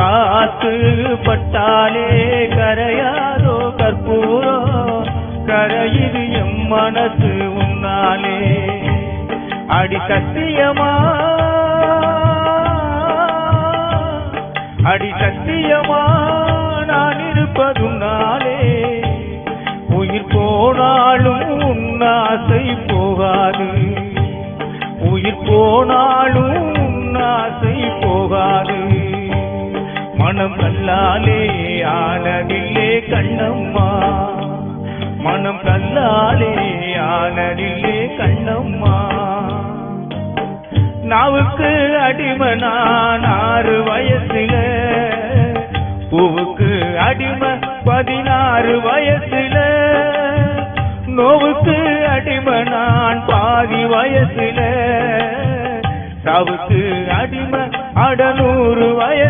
காத்து பட்டாலே கரையாதோ கற்பூரம் கரையுது எம் மனசு உன்னாலே அடி சத்தியமா நான் இருப்பதுனாலே உயிர் போனாலும் உன்னாசை போகாது உயிர் போனாலும் உன்னாசை போகாது மனம் கல்லாலே ஆனதில்லே கண்ணம்மா மனம் கல்லாலே ஆனதில்லே கண்ணம்மா நாவுக்கு அடிமை நான் 6 வயசுல பூவுக்கு அடிமை 16 வயசுல நோவுக்கு அடிமை நான் பாதி வயசுல சாவுக்கு அடிமை 100 வயசு